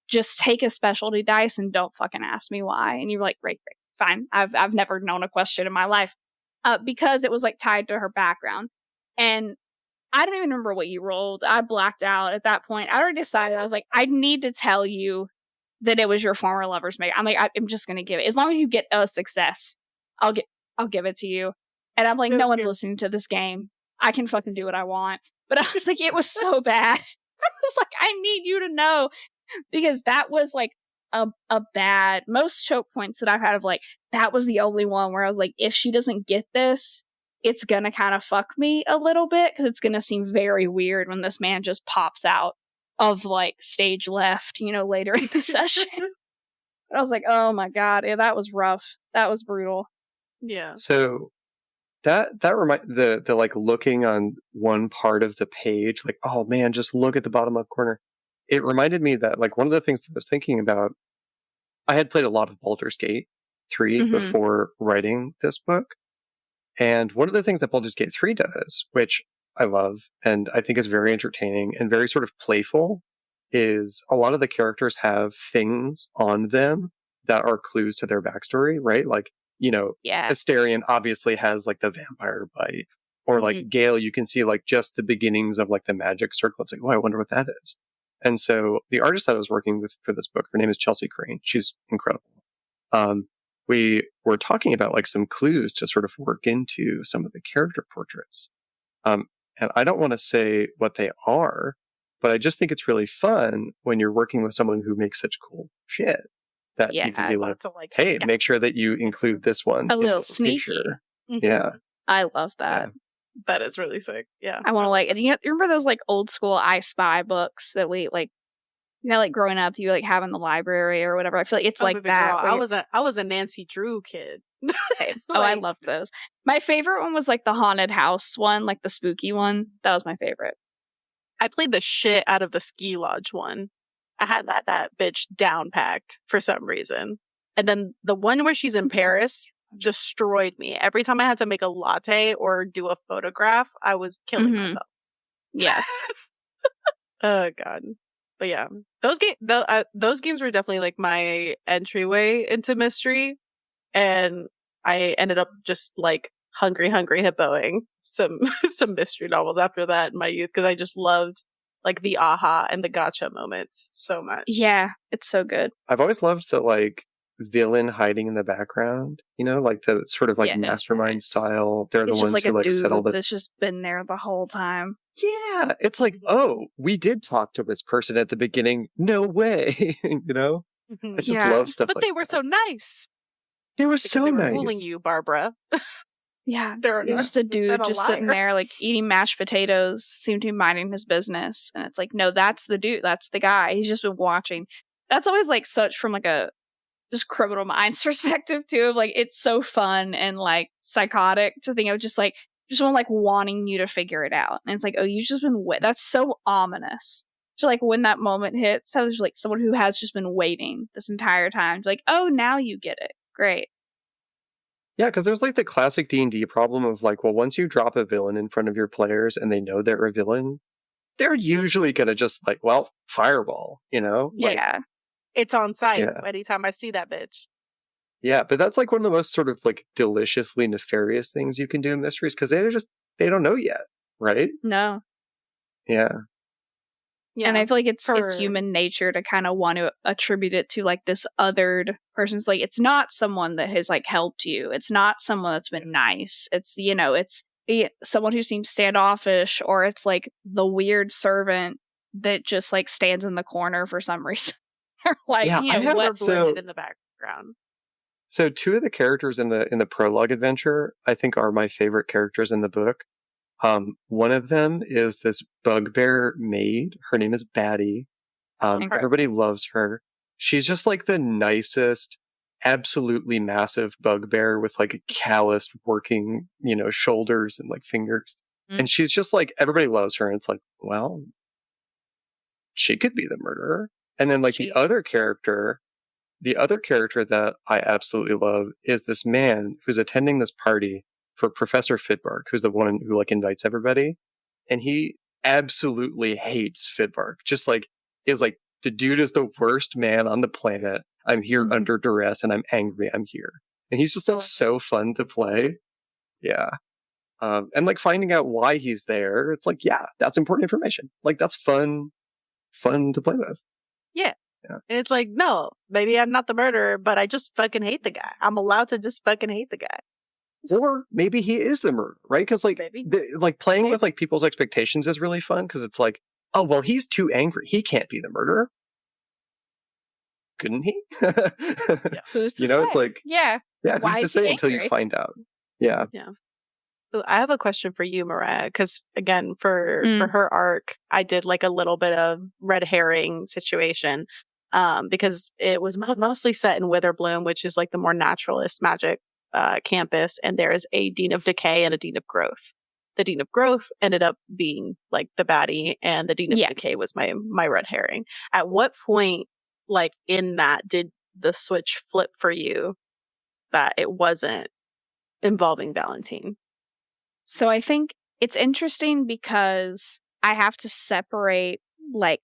just take a specialty dice and don't fucking ask me why. And you're great, fine. I've never known a question in my life. Because it was tied to her background. And I don't even remember what you rolled. I blacked out at that point. I already decided. I was I need to tell you that it was your former lover's mate. I'm I'm just going to give it. As long as you get a success, I'll give it to you. And I'm no one's listening to this game. I can fucking do what I want. But I was it was so bad. I was I need you to know. Because that was a bad, most choke points that I've had of that was the only one where I was if she doesn't get this, it's gonna kind of fuck me a little bit. Because it's gonna seem very weird when this man just pops out of stage left, later in the session. But I was oh my god, yeah, that was rough. That was brutal. Yeah. So that the looking on one part of the page, oh man, just look at the bottom left corner. It reminded me that one of the things that I was thinking about, I had played a lot of Baldur's Gate 3 before writing this book. And one of the things that Baldur's Gate 3 does, which I love and I think is very entertaining and very sort of playful, is a lot of the characters have things on them that are clues to their backstory, right? Astarion obviously has the vampire bite. Or Gale, you can see just the beginnings of the magic circle. It's oh, I wonder what that is. And so the artist that I was working with for this book, her name is Chelsea Crane. She's incredible. We were talking about some clues to sort of work into some of the character portraits. And I don't want to say what they are, but I just think it's really fun when you're working with someone who makes such cool shit that you can be hey, make sure that you include this one. A little sneaky. Yeah. I love that. Yeah. That is really sick. Yeah. I want to you remember those old school I Spy books that we growing up you have in the library or whatever. I feel it's that. Girl, I was a Nancy Drew kid. I loved those. My favorite one was the haunted house one, the spooky one. That was my favorite. I played the shit out of the ski lodge one. I had that bitch down packed for some reason. And then the one where she's in Paris destroyed me. Every time I had to make a latte or do a photograph, I was killing myself. Yeah. Oh god. But yeah, those games were definitely like my entryway into mystery, and I ended up just like hungry hippoing some some mystery novels after that in my youth because I just loved like the aha and the gotcha moments so much. Yeah, it's so good. I've always loved the like villain hiding in the background, like the sort of like mastermind style. They're It's the just ones like who a like settle dude the. that's just been there the whole time. Yeah, it's like, oh, we did talk to this person at the beginning. No way, I just love stuff but like they were that. so nice. They were Because so they were nice. fooling you, Barbara. Yeah, They're just a dude just sitting there like eating mashed potatoes, seemed to be minding his business, and it's like, no, that's the dude, that's the guy. He's just been watching. That's always like such from like a just Criminal Minds perspective too. Of like it's so fun and like psychotic to think of just someone like wanting you to figure it out, and it's like, oh, you've just been that's so ominous. So like when that moment hits, how there's like someone who has just been waiting this entire time, like, oh, now you get it, great. Yeah, because there's like the classic D&D problem of like, well, once you drop a villain in front of your players and they know they're a villain, they're usually gonna just like, well, fireball, Yeah. It's on site anytime I see that bitch. Yeah, but that's like one of the most sort of like deliciously nefarious things you can do in mysteries because they don't know yet, right? No. Yeah. And I feel like it's human nature to kind of want to attribute it to like this othered person's like, it's not someone that has like helped you. It's not someone that's been nice. It's, it's someone who seems standoffish, or it's like the weird servant that just like stands in the corner for some reason. Like, yeah, I have blended in the background. So two of the characters in the prologue adventure, I think, are my favorite characters in the book. One of them is this bugbear maid. Her name is Batty. Everybody loves her. She's just like the nicest, absolutely massive bugbear with like calloused working, shoulders and like fingers. And she's just like, everybody loves her. And it's like, well, she could be the murderer. And then like the other character that I absolutely love is this man who's attending this party for Professor Fidbark, who's the one who like invites everybody. And he absolutely hates Fidbark. Just like is like, the dude is the worst man on the planet. I'm here under duress and I'm angry. I'm here. And he's just like so fun to play. Yeah. And like finding out why he's there, it's like, yeah, that's important information. Like that's fun to play with. Yeah. And it's like, no, maybe I'm not the murderer, but I just fucking hate the guy. I'm allowed to just fucking hate the guy. Or maybe he is the murderer, right? Because like, playing with like people's expectations is really fun because it's like, oh, well, he's too angry. He can't be the murderer. Couldn't he? Who's to say? It's like, who's to say until you find out? Yeah. Ooh, I have a question for you, Mariah, because again, for her arc, I did like a little bit of red herring situation, because it was mostly set in Witherbloom, which is like the more naturalist magic campus, and there is a Dean of Decay and a Dean of Growth. The Dean of Growth ended up being like the baddie, and the Dean of Decay was my red herring. At what point, like in that, did the switch flip for you that it wasn't involving Valentine? So I think it's interesting because I have to separate like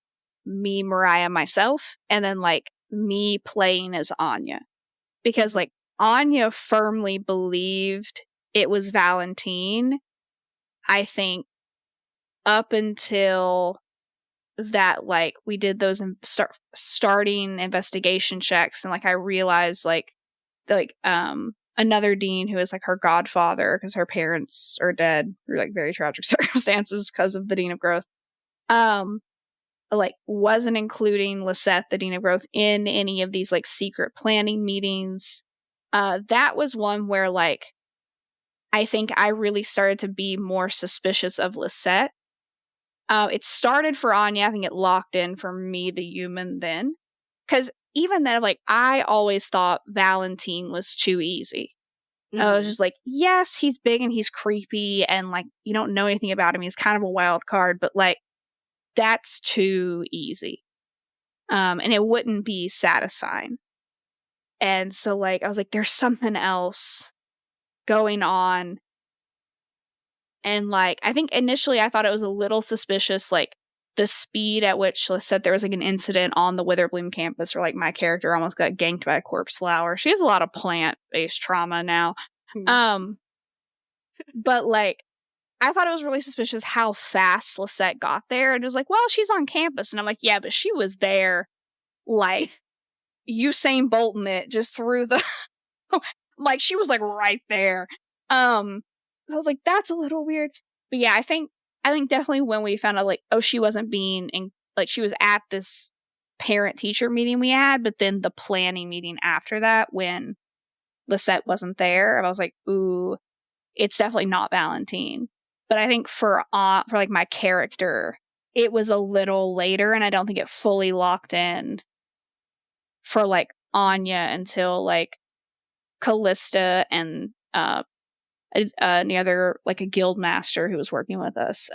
me, Mariah, myself, and then like me playing as Anya. Because like Anya firmly believed it was Valentine, I think, up until that like we did those starting investigation checks, and like I realized like another dean who is like her godfather because her parents are dead through like very tragic circumstances because of the Dean of Growth, like wasn't including Lisette, the Dean of Growth, in any of these like secret planning meetings. That was one where like I think I really started to be more suspicious of Lisette. It started for Anya. I think it locked in for me, the human, then. Because even then, like, I always thought Valentine was too easy. I was just like, yes, he's big and he's creepy, and, like, you don't know anything about him. He's kind of a wild card, but, like, that's too easy. And it wouldn't be satisfying. And so, like, I was like, there's something else going on. And like, I think initially I thought it was a little suspicious, like the speed at which, let's say there was like an incident on the Witherbloom campus where like my character almost got ganked by a corpse flower. She has a lot of plant-based trauma now. But like, I thought it was really suspicious how fast Lisette got there. And it was like, well, she's on campus. And I'm like, yeah, but she was there like Usain Bolton it just through the like she was like right there. So I was like, that's a little weird. But yeah, I think definitely when we found out like, oh, she wasn't being in, like she was at this parent teacher meeting we had, but then the planning meeting after that when Lisette wasn't there, and I was like, ooh, it's definitely not Valentine. But I think for like my character, it was a little later, and I don't think it fully locked in for like Anya until like Callista and the other like a guild master who was working with us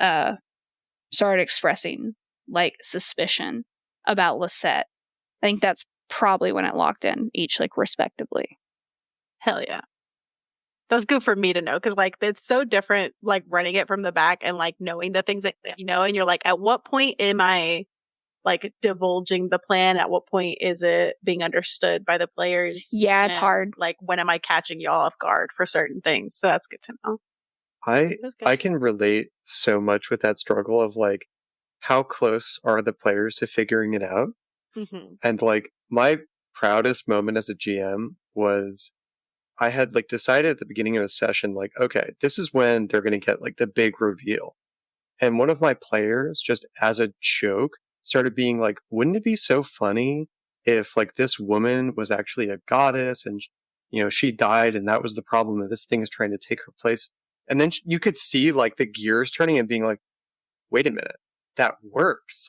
started expressing like suspicion about Lisette. I think that's probably when it locked in each like respectively. Hell yeah. That's good for me to know because like it's so different like running it from the back and like knowing the things that you know, and you're like, at what point am I like divulging the plan? At what point is it being understood by the players? Yeah, it's hard. Like, when am I catching y'all off guard for certain things? So that's good to know. I can relate so much with that struggle of like, how close are the players to figuring it out? Mm-hmm. And like, my proudest moment as a GM was I had like decided at the beginning of a session, like, okay, this is when they're going to get like the big reveal. And one of my players, just as a joke, started being like, wouldn't it be so funny if like this woman was actually a goddess and, you know, she died and that was the problem that this thing is trying to take her place. And then you could see like the gears turning and being like, wait a minute, that works.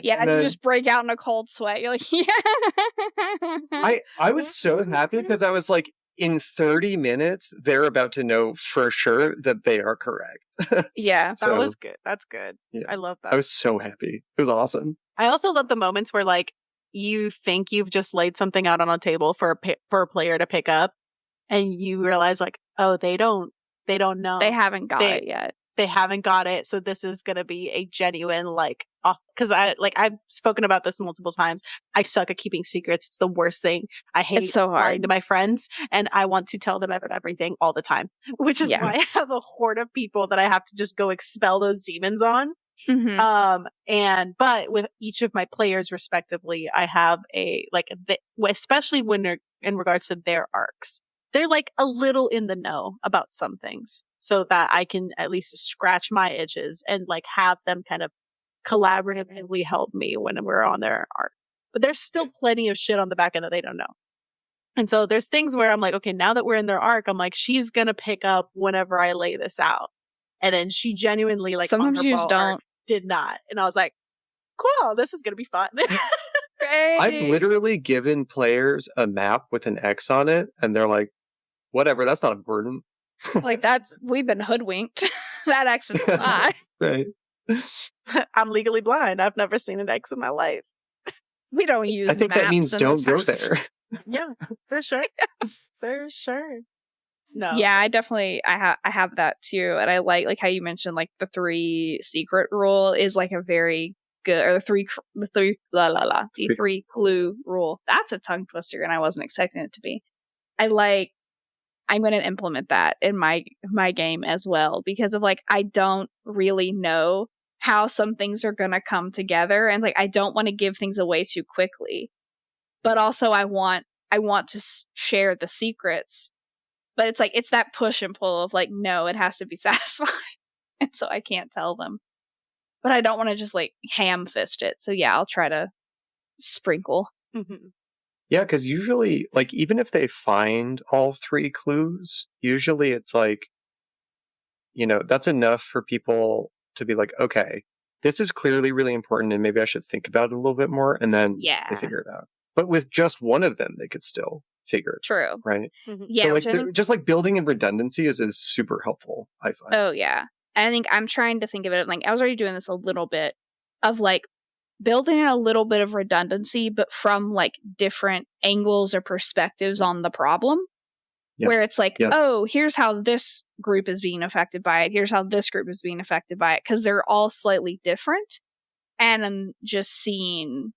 Yeah, and you just break out in a cold sweat. You're like, yeah. I was so happy because I was like, in 30 minutes, they're about to know for sure that they are correct. Yeah. So, that was good. That's good. Yeah, I love that. I was so happy. It was awesome. I also love the moments where like you think you've just laid something out on a table for a player to pick up and you realize like, oh, they don't know. They haven't got it yet. They haven't got it. So this is going to be a genuine like, because I've spoken about this multiple times. I suck at keeping secrets. It's the worst thing. I hate it's so hard. lying to my friends, and I want to tell them everything all the time, which is why I have a horde of people that I have to just go expel those demons on. Mm-hmm. But with each of my players respectively, I have especially when they're in regards to their arcs, they're like a little in the know about some things so that I can at least scratch my itches and like have them kind of collaboratively help me when we're on their arc. But there's still plenty of shit on the back end that they don't know. And so there's things where I'm like, okay, now that we're in their arc, I'm like, she's going to pick up whenever I lay this out. And then she genuinely like sometimes you just don't. Did not. And I was like, cool, this is going to be fun. I've literally given players a map with an X on it and they're like, whatever, that's not important. Like we've been hoodwinked. That X is a lie. Right. I'm legally blind. I've never seen an X in my life. We don't use. I think that means don't go there. Yeah, for sure. For sure. No. Yeah, I definitely I have that too, and I like how you mentioned like the 3 secret rule is like a very good, or the three clue rule. That's a tongue twister, and I wasn't expecting it to be. I'm going to implement that in my game as well because of like I don't really know how some things are going to come together, and like I don't want to give things away too quickly, but also I want to share the secrets, but it's like it's that push and pull of like no, it has to be satisfying, and so I can't tell them, but I don't want to just like ham fist it. So yeah, I'll try to sprinkle. Mm-hmm. Yeah, because usually, like, even if they find all 3 clues, usually it's like, you know, that's enough for people to be like, okay, this is clearly really important and maybe I should think about it a little bit more, and then they figure it out. But with just one of them, they could still figure it True. out, right? Mm-hmm. Yeah, so like just like building in redundancy is super helpful, I find. Oh, yeah. And I think I'm trying to think of it, like, I was already doing this a little bit of like, building in a little bit of redundancy, but from like different angles or perspectives on the problem, where it's like, oh, here's how this group is being affected by it. Here's how this group is being affected by it. Because they're all slightly different. And I'm just seeing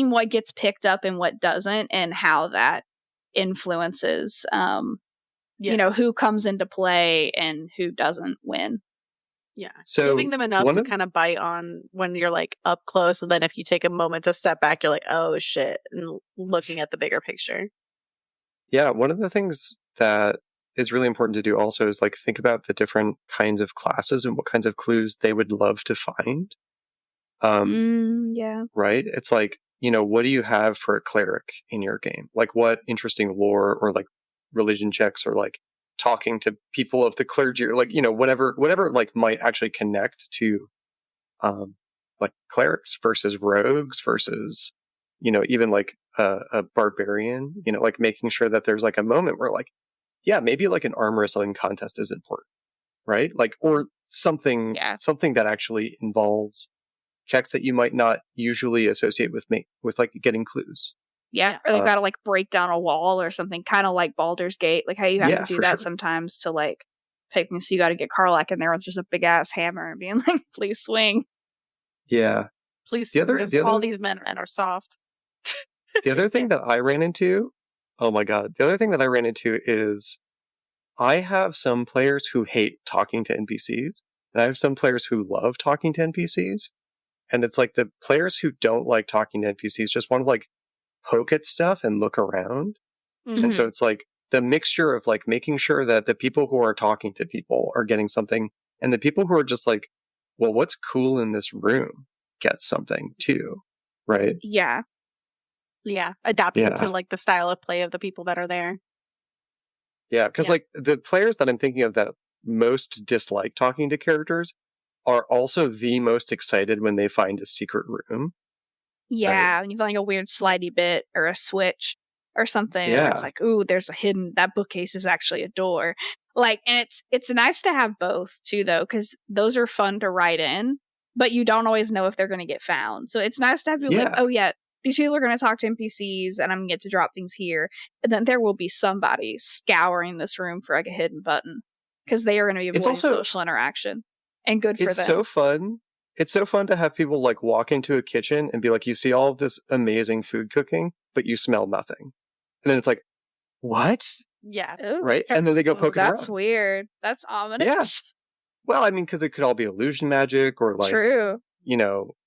what gets picked up and what doesn't, and how that influences, who comes into play and who doesn't win. Yeah. So giving them enough to kind of bite on when you're like up close. And then if you take a moment to step back, you're like, oh shit. And looking at the bigger picture. Yeah. One of the things that is really important to do also is like think about the different kinds of classes and what kinds of clues they would love to find. Yeah. Right? It's like, what do you have for a cleric in your game? Like what interesting lore or like religion checks or like talking to people of the clergy or like, whatever like might actually connect to like clerics versus rogues versus, even like a barbarian, like making sure that there's like a moment where like, yeah, maybe like an arm wrestling contest is important, right? Like, or something that actually involves checks that you might not usually associate with like getting clues. Yeah, or they've got to like break down a wall or something, kind of like Baldur's Gate, like how you have to do that sometimes to like pick things. So you got to get Karlach in there with just a big ass hammer and being like, "Please swing." Yeah, please. All these men are soft. The other thing that I ran into, oh my god, the other thing that I ran into is I have some players who hate talking to NPCs, and I have some players who love talking to NPCs. And it's like the players who don't like talking to NPCs just want to like poke at stuff and look around. Mm-hmm. And so it's like the mixture of like making sure that the people who are talking to people are getting something, and the people who are just like, well, what's cool in this room get something too. Right? Yeah. Yeah. Adapting to like the style of play of the people that are there. Yeah. Because like the players that I'm thinking of that most dislike talking to characters are also the most excited when they find a secret room. Yeah, right? When you find like a weird slidey bit or a switch or something, where it's like, ooh, there's that bookcase is actually a door. Like, and it's nice to have both too, though, because those are fun to write in, but you don't always know if they're going to get found. So it's nice to have people like, oh yeah, these people are going to talk to NPCs, and I'm going to get to drop things here, and then there will be somebody scouring this room for like a hidden button because they are going to be avoiding social interaction. And good for them. It's so fun. It's so fun to have people like walk into a kitchen and be like, you see all of this amazing food cooking, but you smell nothing. And then it's like, what? Yeah. Right? And then they go poking around. That's weird. That's ominous. Yeah. Well, I mean, because it could all be illusion magic or like,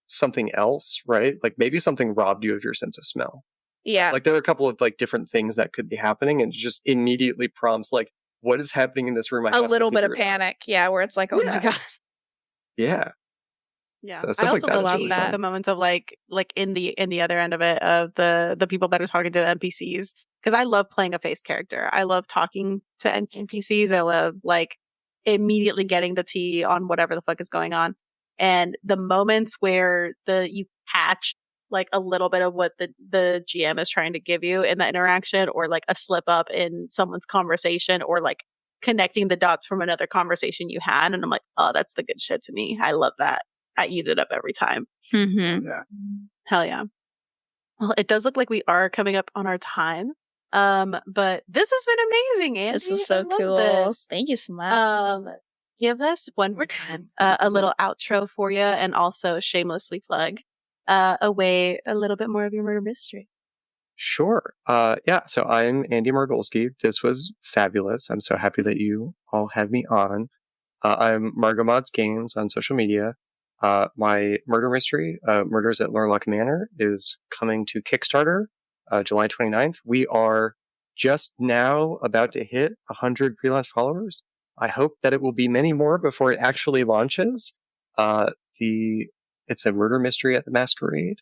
something else, right? Like maybe something robbed you of your sense of smell. Yeah. Like there are a couple of like different things that could be happening, and it just immediately prompts like, what is happening in this room? A little bit of panic. Yeah. Where it's like, oh my God. Yeah. Yeah. I also love the moments of like in the other end of it, of the people that are talking to the NPCs. Because I love playing a face character. I love talking to NPCs. I love like immediately getting the tea on whatever the fuck is going on. And the moments where you catch like a little bit of what the GM is trying to give you in the interaction, or like a slip up in someone's conversation, or like connecting the dots from another conversation you had. And I'm like, oh, that's the good shit to me. I love that. I eat it up every time. Mm-hmm. Yeah. Hell yeah. Well, it does look like we are coming up on our time. But this has been amazing, Andie. This is so cool. Thank you so much. Give us one more time a little outro for you, and also shamelessly plug a little bit more of your murder mystery. Sure. So I'm Andie Margolskee. This was fabulous. I'm so happy that you all had me on. I'm Margomods Games on social media. My murder mystery, Murders at Lurlock Manor, is coming to Kickstarter July 29th. We are just now about to hit 100 pre-launch followers. I hope that it will be many more before it actually launches. It's a murder mystery at the Masquerade.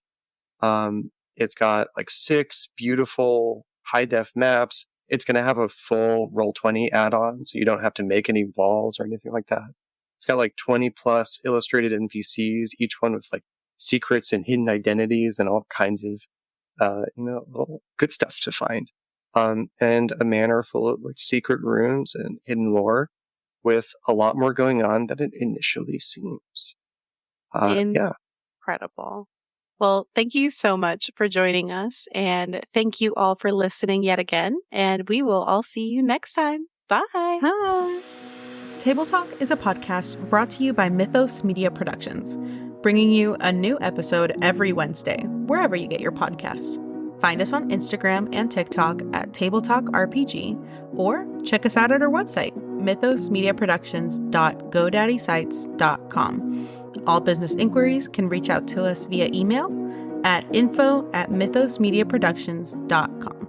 It's got like 6 beautiful high-def maps. It's going to have a full Roll20 add-on, so you don't have to make any walls or anything like that. It's got like 20 plus illustrated NPCs, each one with like secrets and hidden identities and all kinds of, good stuff to find. And a manor full of like secret rooms and hidden lore with a lot more going on than it initially seems. Incredible. Well, thank you so much for joining us, and thank you all for listening yet again, and we will all see you next time. Bye. Bye. Table Talk is a podcast brought to you by Mythos Media Productions, bringing you a new episode every Wednesday, wherever you get your podcast. Find us on Instagram and TikTok at Table Talk RPG, or check us out at our website, mythosmediaproductions.godaddyscites.com. All business inquiries can reach out to us via email at info@mythosmediaproductions.com.